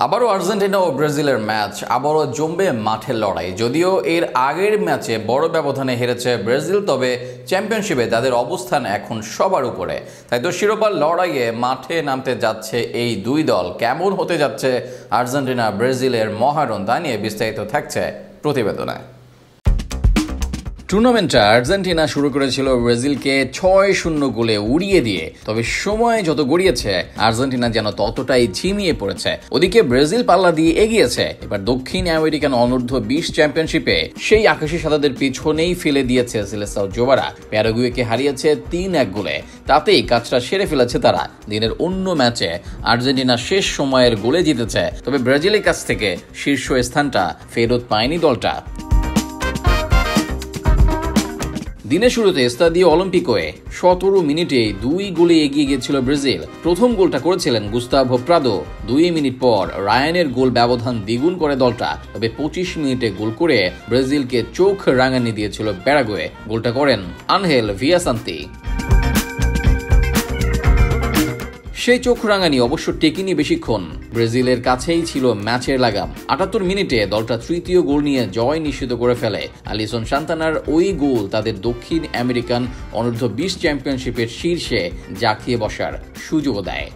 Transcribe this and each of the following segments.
আবারও আর্জেন্টিনা ও ব্রাজিলের ম্যাচ, আবারও জমবে মাঠের লড়াই। যদিও এর আগের ম্যাচে বড় ব্যবধানে হেরেছে ব্রাজিল, তবে চ্যাম্পিয়নশিপে তাদের অবস্থান এখন সবার উপরে। তাই তো শিরোপার লড়াইয়ে মাঠে নামতে যাচ্ছে এই দুই দল। কেমন হতে যাচ্ছে আর্জেন্টিনা ব্রাজিলের মহারণ, তা নিয়ে বিস্তারিত থাকছে প্রতিবেদনে। টুর্নামেন্টটা আর্জেন্টিনা শুরু করেছিল ব্রাজিলকে 6-0 গোলে উড়িয়ে দিয়ে, তবে সময় যত গড়িয়েছে আর্জেন্টিনা যেন ততটাই ঝিমিয়ে পড়েছে। ওদিকে ব্রাজিল পাল্লা দিয়ে এগিয়েছে। এবার দক্ষিণ আমেরিকান অনূর্ধ্ব 20 চ্যাম্পিয়নশিপে সেই আকাশী সাদাদের পিছনেই ফেলে দিয়েছে সিলেসাও জোবারা। প্যারাগুয়েকে হারিয়েছে 3-1 গোলে। তাতেই কাজটা সেরে ফেলেছে তারা। দিনের অন্য ম্যাচে আর্জেন্টিনা শেষ সময়ের গোলে জিতেছে, তবে ব্রাজিলের কাছ থেকে শীর্ষ স্থানটা ফেরত পায়নি দলটা। দিনের শুরুতে স্তাদিও অলিম্পিকোয়ে 17 মিনিটে 2 গোলে এগিয়ে গিয়েছিল ব্রাজিল। প্রথম গোলটা করেছিলেন গুস্তাভো প্রাদো। 2 মিনিট পর রায়ানের গোল ব্যবধান দ্বিগুণ করে দলটা। তবে 25 মিনিটে গোল করে ব্রাজিলকে চোখ রাঙানি দিয়েছিল প্যারাগুয়ে। গোলটা করেন আনহেল ভিয়াসান্তি। সেই চোখ রাঙানি অবশ্য টেকেনি বেশিক্ষণ। ব্রাজিলের কাছেই ছিল ম্যাচের লাগাম। 78 মিনিটে দলটা তৃতীয় গোল নিয়ে জয় নিশ্চিত করে ফেলে। আলিসন সান্তানার ওই গোল তাদের দক্ষিণ আমেরিকান অনূর্ধ্ব 20 চ্যাম্পিয়নশিপের শীর্ষে জাঁকিয়ে বসার সুযোগ দেয়।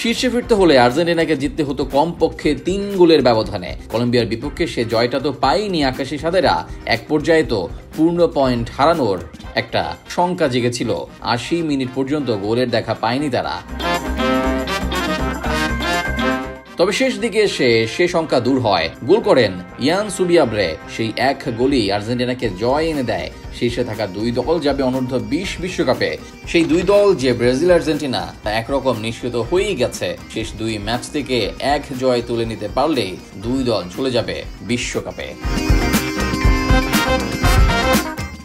শীর্ষে ফিরতে হলে আর্জেন্টিনাকে জিততে হতো কমপক্ষে 3 গোলের ব্যবধানে। কলম্বিয়ার বিপক্ষে সে জয়টা তো পায়নি আকাশী সাদেরা। এক পর্যায়ে তো পূর্ণ পয়েন্ট হারানোর একটা শঙ্কা জেগেছিল। 80 মিনিট পর্যন্ত গোলের দেখা পায়নি তারা। তবে শেষ দিকে এসে সে শঙ্কা দূর হয়। গোল করেন ইয়ান সুবিয়াব্রে। সেই এক গোলই আর্জেন্টিনাকে জয় এনে দেয়। শীর্ষে থাকা দুই দল যাবে অনূর্ধ্ব 20 বিশ্বকাপে। সেই দুই দল যে ব্রাজিল আর্জেন্টিনা, তা একরকম নিশ্চিত হয়েই গেছে। শেষ 2 ম্যাচ থেকে 1 জয় তুলে নিতে পারলেই দুই দল চলে যাবে বিশ্বকাপে।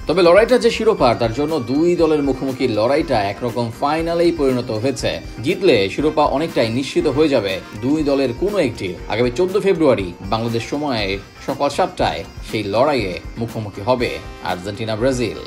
তবে লড়াইটা যে শিরোপার, তার জন্য দুই দলের মুখোমুখি লড়াইটা একরকম ফাইনালেই পরিণত হয়েছে। জিতলে শিরোপা অনেকটাই নিশ্চিত হয়ে যাবে দুই দলের কোনো একটি। আগামী 14 ফেব্রুয়ারি বাংলাদেশ সময়ে সকাল 7টায় সেই লড়াইয়ে মুখোমুখি হবে আর্জেন্টিনা ব্রাজিল।